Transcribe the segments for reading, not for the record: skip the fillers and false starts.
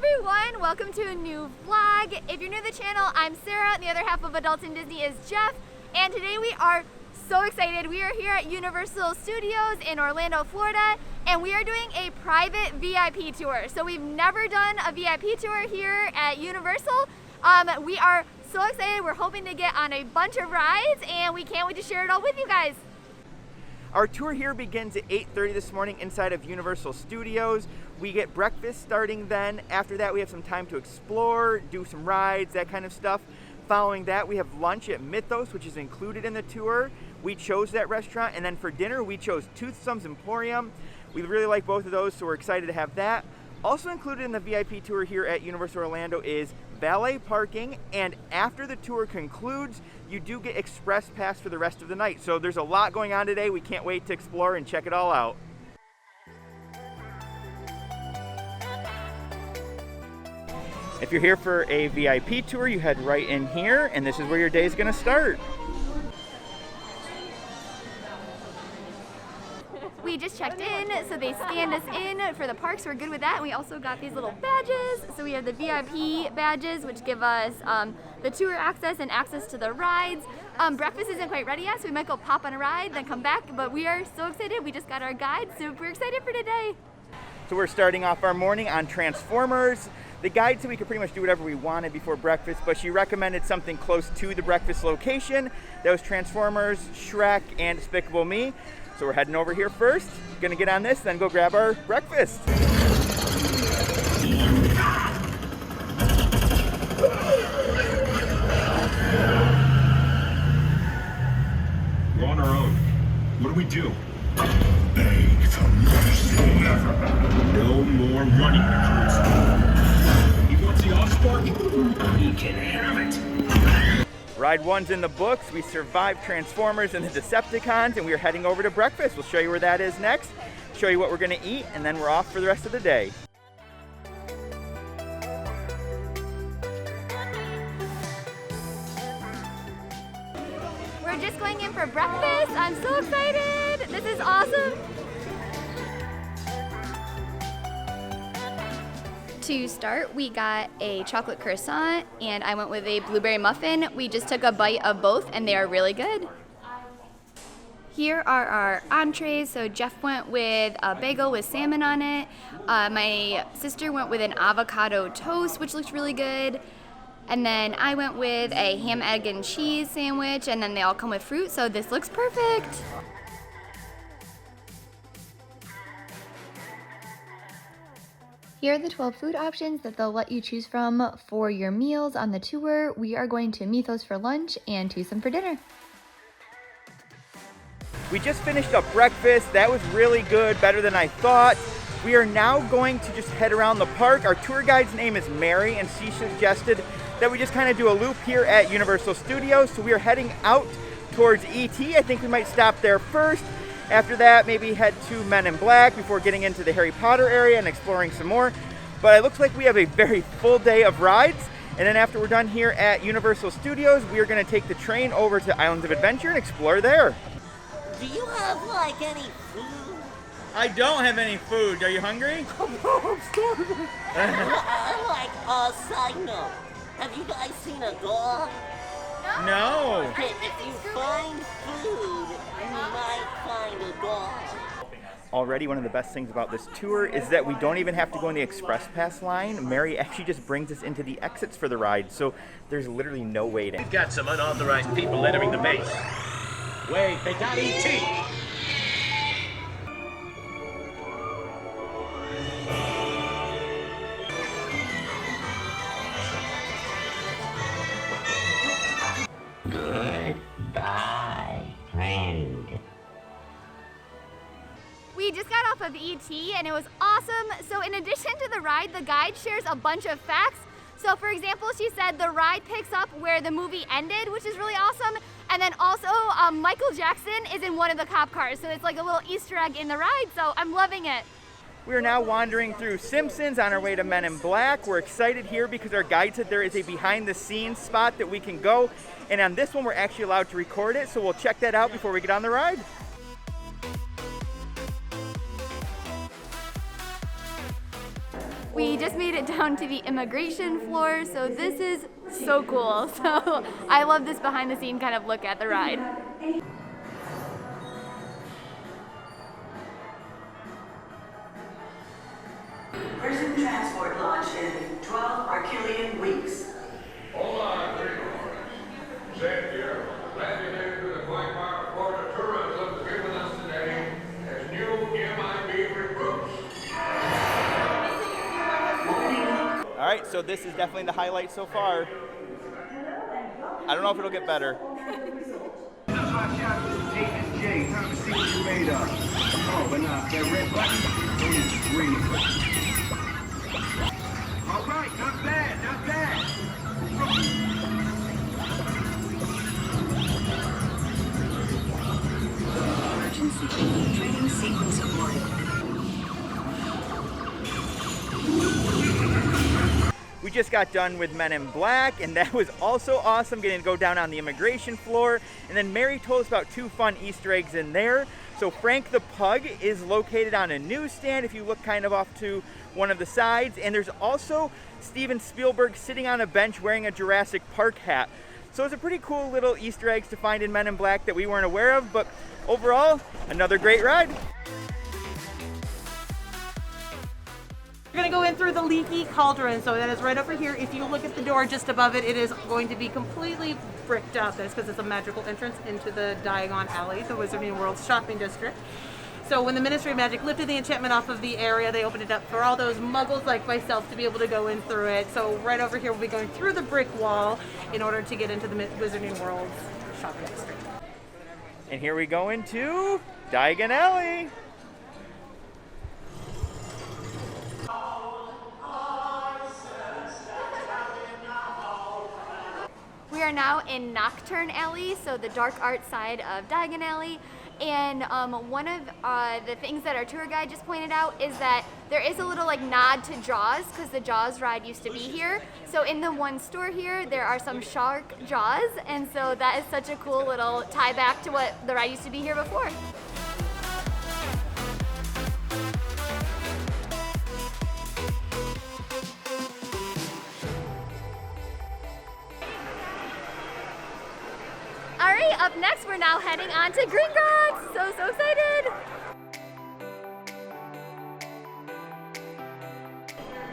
everyone, welcome to a new vlog. If you're new to the channel, I'm Sarah, and the other half of Adults in Disney is Jeff, and today we are so excited. We are here at Universal Studios in Orlando, Florida, and we are doing a private VIP tour. So we've never done a VIP tour here at Universal. We are so excited. We're hoping to get on a bunch of rides, and we can't wait to share it all with you guys. Our tour here begins at 8:30 this morning inside of Universal Studios. We get breakfast starting then. After that, we have some time to explore, do some rides, that kind of stuff. Following that, we have lunch at Mythos, which is included in the tour. We chose that restaurant, and then for dinner, we chose Toothsome's Emporium. We really like both of those, so we're excited to have that. Also included in the VIP tour here at Universal Orlando is valet parking, and after the tour concludes, you do get express pass for the rest of the night. So there's a lot going on today. We can't wait to explore and check it all out. If you're here for a VIP tour, you head right in here, and this is where your day is going to start. We just checked in, so they scanned us in for the parks. We're good with that. And we also got these little badges. So we have the VIP badges, which give us the tour access and access to the rides. Breakfast isn't quite ready yet, so we might go pop on a ride, then come back. But we are so excited. We just got our guide, so we're excited for today. So we're starting off our morning on Transformers. The guide said we could pretty much do whatever we wanted before breakfast, but she recommended something close to the breakfast location. That was Transformers, Shrek, and Despicable Me. So we're heading over here first. Gonna get on this, then go grab our breakfast. We're on our own. What do we do? Beg for mercy. No more running recruits. He wants the Ospark? He can have it. Ride 1's in the books. We survived Transformers and the Decepticons, and we are heading over to breakfast. We'll show you where that is next, show you what we're gonna eat, and then we're off for the rest of the day. We're just going in for breakfast. I'm so excited. This is awesome. To start, we got a chocolate croissant, and I went with a blueberry muffin. We just took a bite of both, and they are really good. Here are our entrees. So Jeff went with a bagel with salmon on it. My sister went with an avocado toast, which looked really good. And then I went with a ham, egg, and cheese sandwich, and then they all come with fruit, so this looks perfect. Here are the 12 food options that they'll let you choose from for your meals on the tour. We are going to Mythos for lunch and Toothsome for dinner. We just finished up breakfast. That was really good, better than I thought. We are now going to just head around the park. Our tour guide's name is Mary, and she suggested that we just kind of do a loop here at Universal Studios. So we are heading out towards E.T. I think we might stop there first. After that, maybe head to Men in Black before getting into the Harry Potter area and exploring some more. But it looks like we have a very full day of rides. And then after we're done here at Universal Studios, we are going to take the train over to Islands of Adventure and explore there. Do you have, like, any food? I don't have any food. Are you hungry? I'm starving. Side note. Have you guys seen a dog? No. Okay, if you find food, you might find a dog. Already one of the best things about this tour is that we don't even have to go in the express pass line. Mary actually just brings us into the exits for the ride, so there's literally no waiting. We've got some unauthorized people entering the base. Wait, they got E.T. Goodbye, friend. We just got off of E.T. and it was awesome. So in addition to the ride, the guide shares a bunch of facts. So for example, she said the ride picks up where the movie ended, which is really awesome. And then also Michael Jackson is in one of the cop cars. So it's like a little Easter egg in the ride. So I'm loving it. We are now wandering through Simpsons on our way to Men in Black. We're excited here because our guide said there is a behind the scenes spot that we can go. And on this one, we're actually allowed to record it. So we'll check that out before we get on the ride. We just made it down to the immigration floor, so this is so cool. So I love this behind the scene kind of look at the ride. Prison transport launch in 12 Archelian weeks. Hold on, Gringotts. Sit here. Glad you made it to the Blackwater Florida Tourism given us today as new MIB recruits. All right, so this is definitely the highlight so far. I don't know if it'll get better. This is my captain, Agent J. Time to see what you made of. Oh, but not that red button. Don't use green. All right, not bad, not bad. Emergency training sequence aborted. We just got done with Men in Black, and that was also awesome, getting to go down on the immigration floor. And then Mary told us about 2 fun Easter eggs in there. So Frank the Pug is located on a newsstand if you look kind of off to one of the sides. And there's also Steven Spielberg sitting on a bench wearing a Jurassic Park hat. So it's a pretty cool little Easter eggs to find in Men in Black that we weren't aware of. But overall, another great ride. We're going to go in through the leaky cauldron, so that is right over here. If you look at the door just above it, it is going to be completely bricked up. That's because it's a magical entrance into the Diagon Alley, the Wizarding World shopping district. So when the Ministry of Magic lifted the enchantment off of the area, they opened it up for all those muggles like myself to be able to go in through it. So right over here, we'll be going through the brick wall in order to get into the Wizarding World shopping district. And here we go into Diagon Alley. We are now in Nocturne Alley, so the dark art side of Diagon Alley. And one of the things that our tour guide just pointed out is that there is a little like nod to Jaws, because the Jaws ride used to be here. So in the one store here, there are some shark jaws, and so that is such a cool little tie back to what the ride used to be here before. All right, up next, we're now heading on to Gringotts. So excited.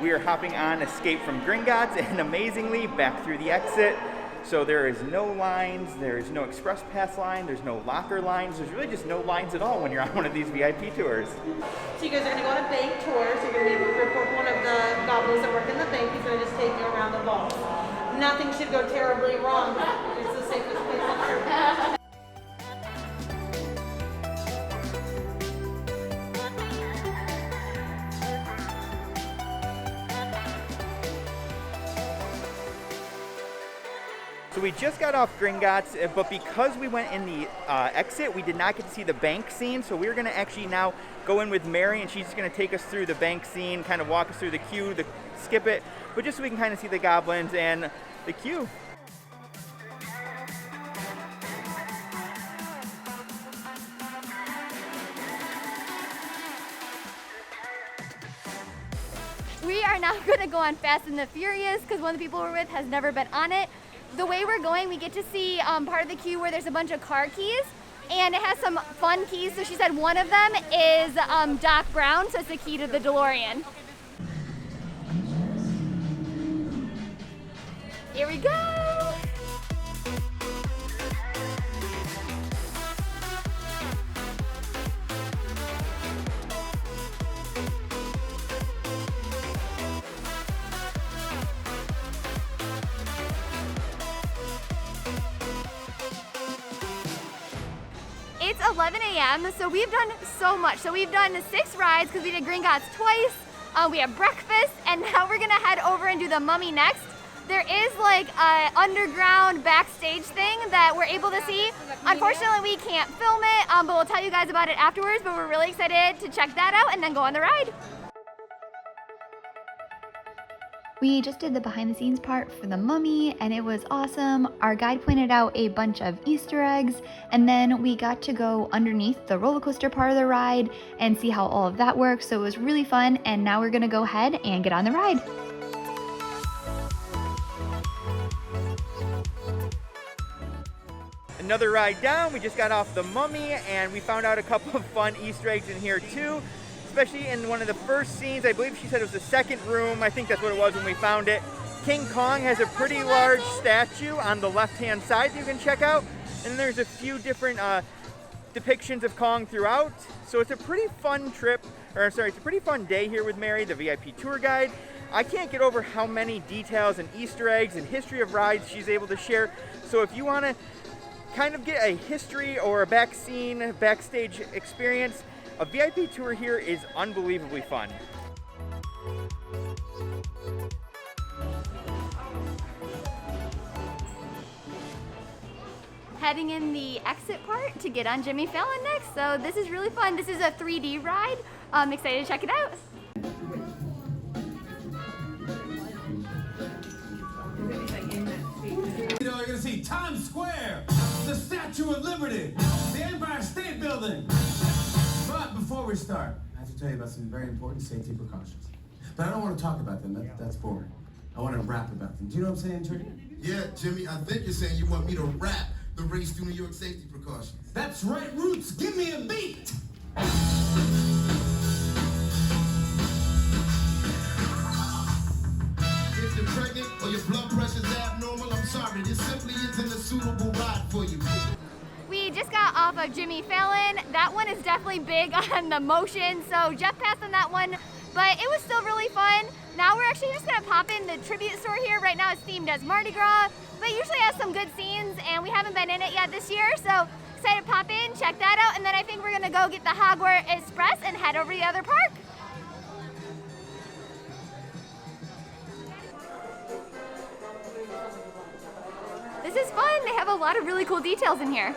We are hopping on Escape from Gringotts and amazingly back through the exit. So there is no lines, there is no express pass line, there's no locker lines, there's really just no lines at all when you're on one of these VIP tours. So you guys are going to go on a bank tour, so you're going to report one of the goblins that work in the bank. He's going to just take you around the vault. Nothing should go terribly wrong. It's the safest place on earth. So we just got off Gringotts, but because we went in the exit, we did not get to see the bank scene. So we're gonna actually now go in with Mary, and she's just gonna take us through the bank scene, kind of walk us through the queue, skip it, but just so we can kind of see the goblins and the queue. We are now going to go on Fast and the Furious because one of the people we're with has never been on it. The way we're going, we get to see part of the queue where there's a bunch of car keys, and it has some fun keys. So she said one of them is Doc Brown, so it's the key to the DeLorean. Here we go. It's 11 a.m., so we've done so much. So we've done 6 rides because we did Gringotts twice. We have breakfast, and now we're gonna head over and do the Mummy next. There is like an underground backstage thing that we're able to see. Unfortunately, we can't film it, but we'll tell you guys about it afterwards, but we're really excited to check that out and then go on the ride. We just did the behind the scenes part for the Mummy and it was awesome. Our guide pointed out a bunch of Easter eggs and then we got to go underneath the roller coaster part of the ride and see how all of that works. So it was really fun and now we're gonna go ahead and get on the ride. Another ride down, we just got off the Mummy and we found out a couple of fun Easter eggs in here too. Especially in one of the first scenes, I believe she said it was the second room. I think that's what it was when we found it. King Kong has a pretty large statue on the left-hand side that you can check out. And there's a few different depictions of Kong throughout. So it's a pretty fun trip, it's a pretty fun day here with Mary, the VIP tour guide. I can't get over how many details and Easter eggs and history of rides she's able to share. So if you want to kind of get a history or a backstage experience, a VIP tour here is unbelievably fun. Heading in the exit part to get on Jimmy Fallon next. So this is really fun. This is a 3D ride. I'm excited to check it out. You know, you're gonna see Times Square, the Statue of Liberty, the Empire State Building. But before we start, I have to tell you about some very important safety precautions. But I don't want to talk about them, that's boring. I want to rap about them. Do you know what I'm saying, Trudy? Yeah, Jimmy, I think you're saying you want me to rap the race through New York safety precautions. That's right, Roots, give me a beat! If you're pregnant or your blood pressure's abnormal, I'm sorry, this simply isn't a suitable ride for you. We just got off of Jimmy Fallon. That one is definitely big on the motion, so Jeff passed on that one, but it was still really fun. Now we're actually just gonna pop in the tribute store here. Right now it's themed as Mardi Gras, but usually has some good scenes and we haven't been in it yet this year, so excited to pop in, check that out, and then I think we're gonna go get the Hogwarts Express and head over to the other park. This is fun. They have a lot of really cool details in here.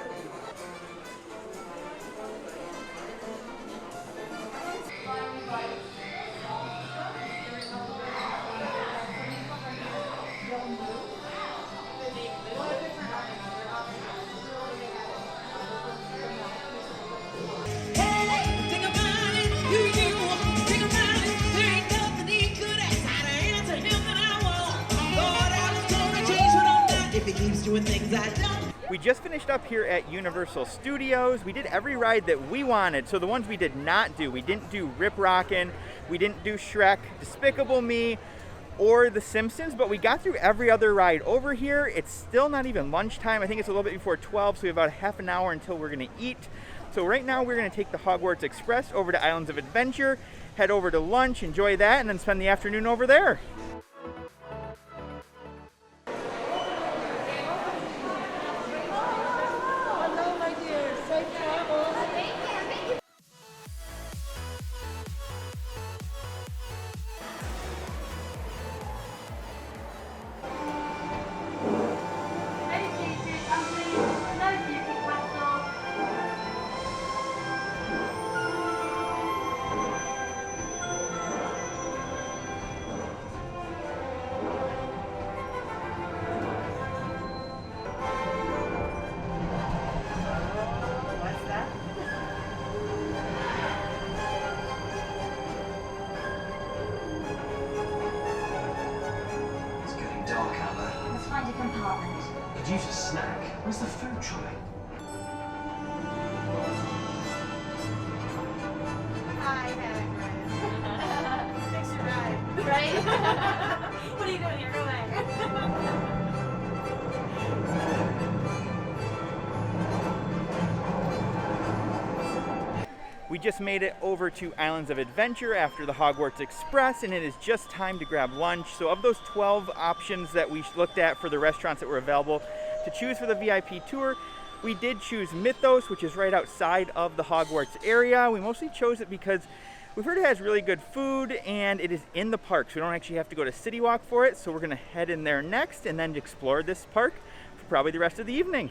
We just finished up here at Universal Studios. We did every ride that we wanted. So the ones we did not do, we didn't do Rip Rockin', we didn't do Shrek, Despicable Me, or The Simpsons, but we got through every other ride over here. It's still not even lunchtime. I think it's a little bit before 12, so we have about a half an hour until we're gonna eat. So right now we're gonna take the Hogwarts Express over to Islands of Adventure, head over to lunch, enjoy that, and then spend the afternoon over there. Could use a snack. Where's the food trolley? Hi, Thanks for ride. Right? What are you doing here? Go away. We just made it over to Islands of Adventure after the Hogwarts Express, and it is just time to grab lunch. So of those 12 options that we looked at for the restaurants that were available to choose for the VIP tour, we did choose Mythos, which is right outside of the Hogwarts area. We mostly chose it because we've heard it has really good food and it is in the park, so we don't actually have to go to City Walk for it. So we're gonna head in there next and then explore this park for probably the rest of the evening.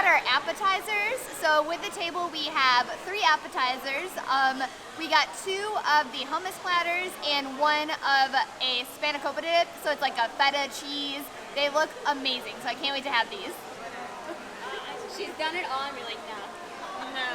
our appetizers. So with the table we have 3 appetizers. We got 2 of the hummus platters and 1 of a spanakopita dip. So it's like a feta cheese. They look amazing, so I can't wait to have these. She's done it all and we're like, no. No.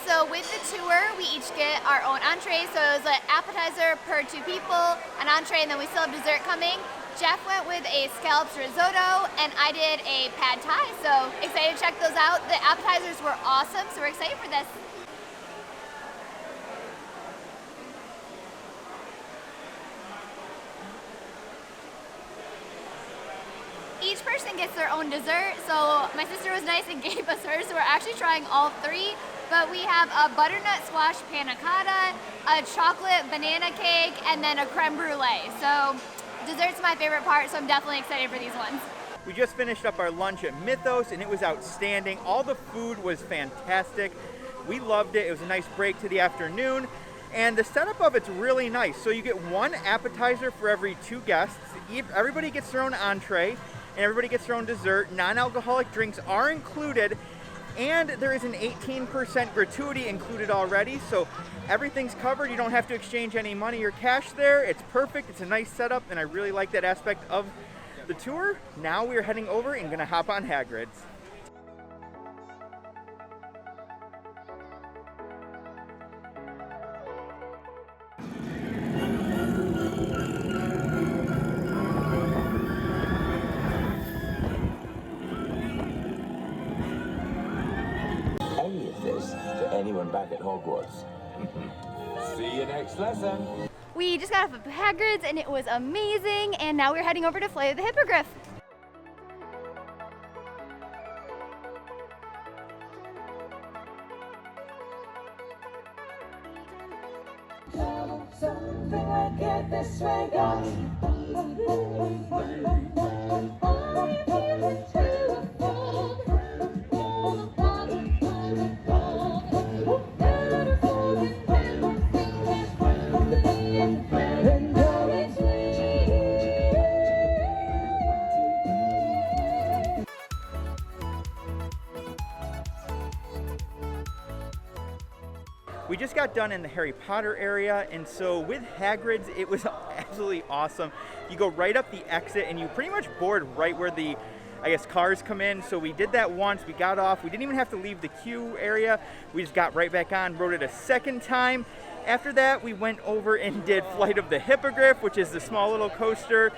So with the tour, we each get our own entree. So it was an appetizer per 2 people, an entree, and then we still have dessert coming. Jeff went with a scallops risotto, and I did a pad thai. So excited to check those out. The appetizers were awesome, so we're excited for this. Each person gets their own dessert, so my sister was nice and gave us hers, so we're actually trying all 3. But we have a butternut squash panna cotta, a chocolate banana cake, and then a creme brulee. So dessert's my favorite part, so I'm definitely excited for these ones. We just finished up our lunch at Mythos and it was outstanding. All the food was fantastic. We loved it. It was a nice break to the afternoon. And the setup of it's really nice. So you get 1 appetizer for every 2 guests. Everybody gets their own entree and everybody gets their own dessert. Non-alcoholic drinks are included. And there is an 18% gratuity included already, so everything's covered. You don't have to exchange any money or cash there. It's perfect. It's a nice setup, and I really like that aspect of the tour. Now we're heading over and gonna hop on Hagrid's. Any of this to anyone back at Hogwarts. See you next lesson. We just got off of Hagrid's and it was amazing, and now we're heading over to Flight of the Hippogriff. Something like it this way We just got done in the Harry Potter area, and so with Hagrid's, it was absolutely awesome. You go right up the exit, and you pretty much board right where the, I guess, cars come in. So we did that once. We got off. We didn't even have to leave the queue area. We just got right back on, rode it a second time. After that, we went over and did Flight of the Hippogriff, which is the small little coaster.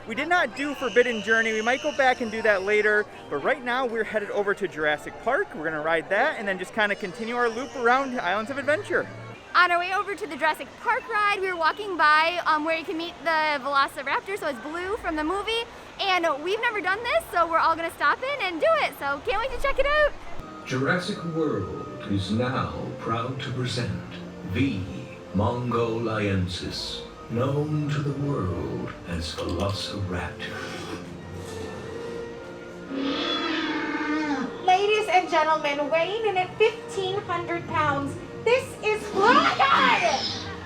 We did not do Forbidden Journey. We might go back and do that later, but right now we're headed over to Jurassic Park. We're gonna ride that and then just kind of continue our loop around Islands of Adventure. On our way over to the Jurassic Park ride, we were walking by where you can meet the Velociraptor, so it's Blue from the movie, and we've never done this, so we're all gonna stop in and do it, so can't wait to check it out. Jurassic World is now proud to present the Mongoliensis, known to the world as Velociraptor. Ladies and gentlemen, weighing in at 1,500 pounds, this is, oh my God!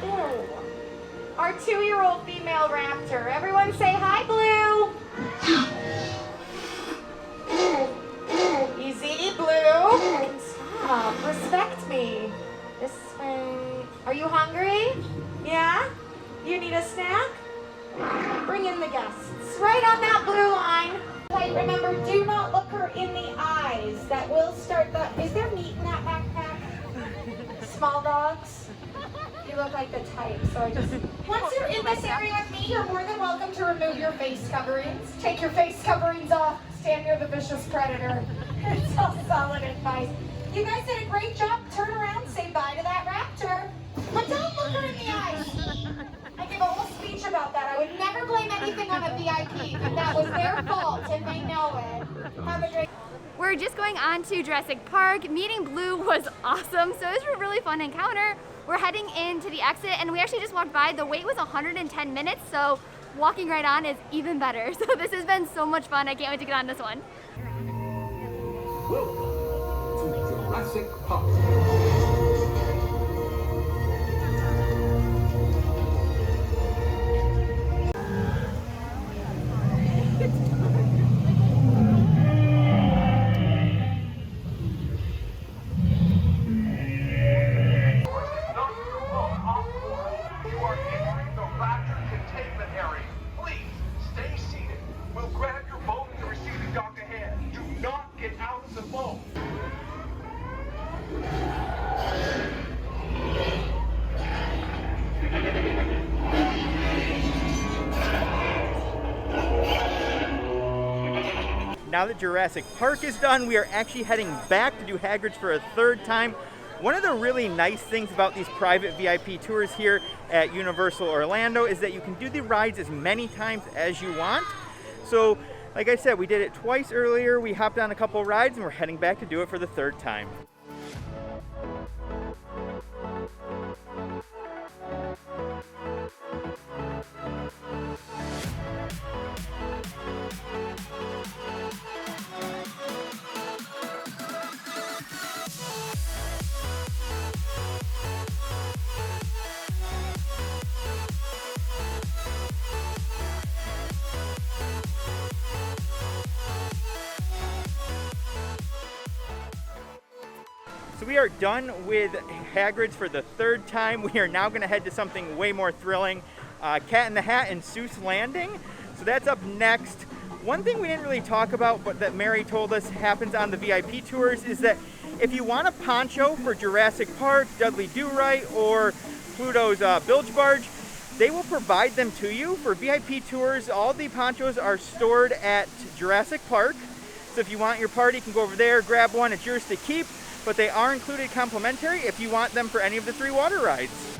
Ew. Our 2-year-old female raptor. Everyone say hi, Blue. Easy, Blue. Stop, respect me. This way. Are you hungry? Yeah? You need a snack? Bring in the guests. Right on that blue line. Hey, remember, do not look her in the eyes. That will start the... Is there meat in that backpack? Small dogs? You look like the type, so I just... Once you're in this area with me, you're more than welcome to remove your face coverings. Take your face coverings off. Stand near the vicious predator. It's all solid advice. You guys did a great job. Turn around, say bye to that raptor. But don't look her in the eyes. I give a whole speech about that. I would never blame anything on a VIP, but that was their fault, and they know it. Have a great... We're just going on to Jurassic Park. Meeting Blue was awesome, so it was a really fun encounter. We're heading into the exit, and we actually just walked by. The wait was 110 minutes, so walking right on is even better. So this has been so much fun. I can't wait to get on this one. Welcome to Jurassic Park. now that Jurassic Park is done, we are actually heading back to do Hagrid's for a third time. One of the really nice things about these private VIP tours here at Universal Orlando is that you can do the rides as many times as you want. So, like I said, we did it twice earlier. We hopped on a couple rides and we're heading back to do it for the third time. So we are done with Hagrid's for the third time. We are now going to head to something way more thrilling, Cat in the Hat and Seuss Landing. So that's up next. One thing we didn't really talk about, but that Mary told us happens on the VIP tours, is that if you want a poncho for Jurassic Park, Dudley Do-Right, or Pluto's Bilge Barge, they will provide them to you. For VIP tours, all the ponchos are stored at Jurassic Park. So if you want your party, you can go over there, grab one, it's yours to keep. But they are included complimentary if you want them for any of the 3 water rides.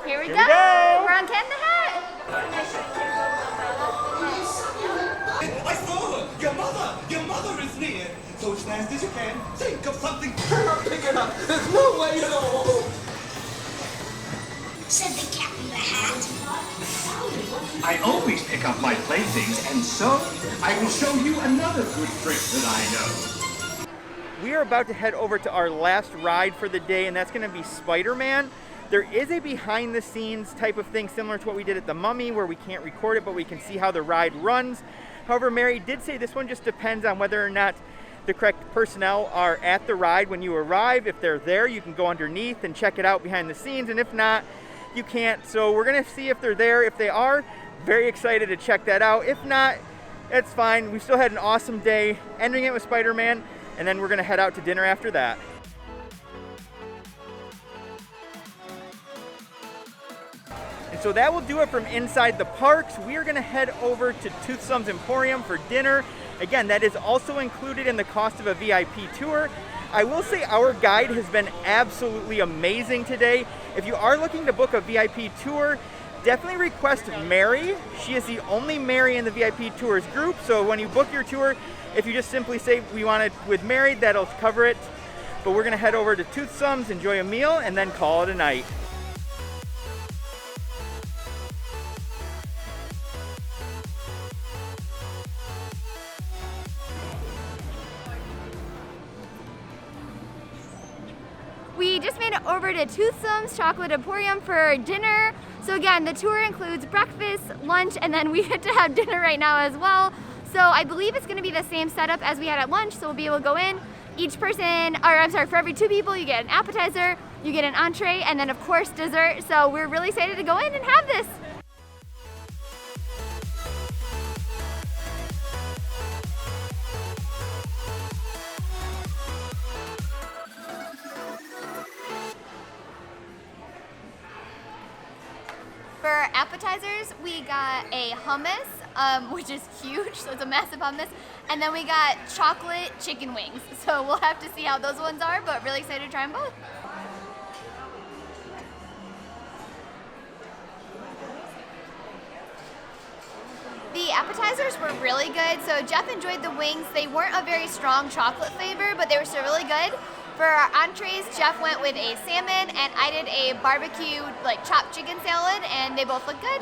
Here we go! We're on Cat in the Hat! I saw her! Your mother is near! So as fast as you can, think of something. Pick it up! There's no way at all! Said the Cat in the Hat. I always pick up my playthings, and so I will show you another good trick that I know. We are about to head over to our last ride for the day, and that's going to be Spider-Man. There is a behind-the-scenes type of thing similar to what we did at the Mummy, where we can't record it, but we can see how the ride runs. However, Mary did say this one just depends on whether or not the correct personnel are at the ride when you arrive. If they're there, you can go underneath and check it out behind the scenes, and if not, you can't. So we're going to see if they're there. If they are, very excited to check that out. If not, it's fine. We still had an awesome day ending it with Spider-Man, and then we're going to head out to dinner after that. And so that will do it from inside the parks. We are going to head over to Toothsome's Emporium for dinner. Again, that is also included in the cost of a VIP tour. I will say our guide has been absolutely amazing today. If you are looking to book a VIP tour, definitely request Mary. She is the only Mary in the VIP tours group. So when you book your tour, if you just simply say we want it with Mary, that'll cover it. But we're going to head over to Toothsome's, enjoy a meal, and then call it a night. We just made it over to Toothsome's Chocolate Emporium for dinner. So again, the tour includes breakfast, lunch, and then we get to have dinner right now as well. So I believe it's gonna be the same setup as we had at lunch. So we'll be able to go in, each person, or I'm sorry, for every 2 people, you get an appetizer, you get an entree, and then of course dessert. So we're really excited to go in and have this. For appetizers, we got a hummus, which is huge, so it's a massive hummus, and then we got chocolate chicken wings. So we'll have to see how those ones are, but really excited to try them both. The appetizers were really good. So Jeff enjoyed the wings. They weren't a very strong chocolate flavor, but they were still really good. For our entrees, Jeff went with a salmon, and I did a barbecue, like chopped chicken salad, and they both look good.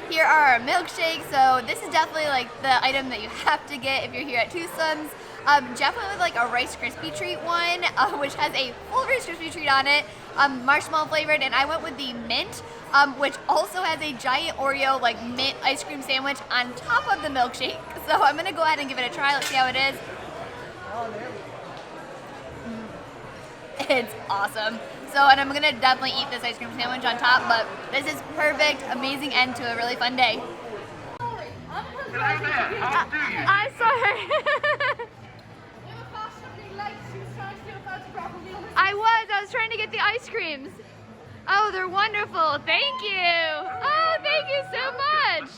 Here are our milkshakes. So this is definitely like the item that you have to get if you're here at Toothsome's. Jeff went with like a Rice Krispie treat one, which has a full Rice Krispie treat on it, marshmallow flavored, and I went with the mint, which also has a giant Oreo like mint ice cream sandwich on top of the milkshake. So I'm gonna go ahead and give it a try. Let's see how it is. It's awesome. So, and I'm gonna definitely eat this ice cream sandwich on top, but this is perfect, amazing end to a really fun day. I saw her. I was was trying to get the ice creams. Oh, they're wonderful. Thank you. Oh, thank you so much.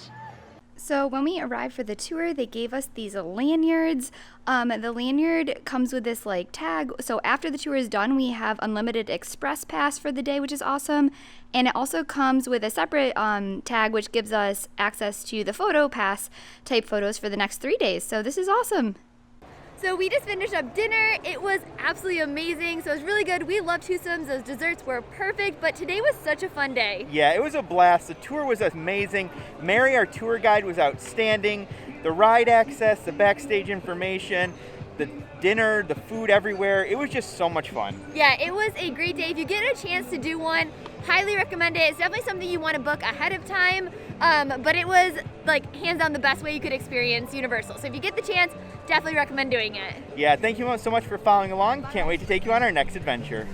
So when we arrived for the tour, they gave us these lanyards. The lanyard comes with this like tag. So after the tour is done, we have unlimited express pass for the day, which is awesome. And it also comes with a separate tag, which gives us access to the photo pass type photos for the next 3 days. So this is awesome. So we just finished up dinner. It was absolutely amazing. So it was really good. We loved Twosome. Those desserts were perfect, but today was such a fun day. Yeah, it was a blast. The tour was amazing. Mary, our tour guide, was outstanding. The ride access, the backstage information, the dinner, the food everywhere. It was just so much fun. Yeah, it was a great day. If you get a chance to do one, highly recommend it. It's definitely something you want to book ahead of time, but it was like hands down the best way you could experience Universal. So if you get the chance, definitely recommend doing it. Yeah, thank you so much for following along. Can't wait to take you on our next adventure.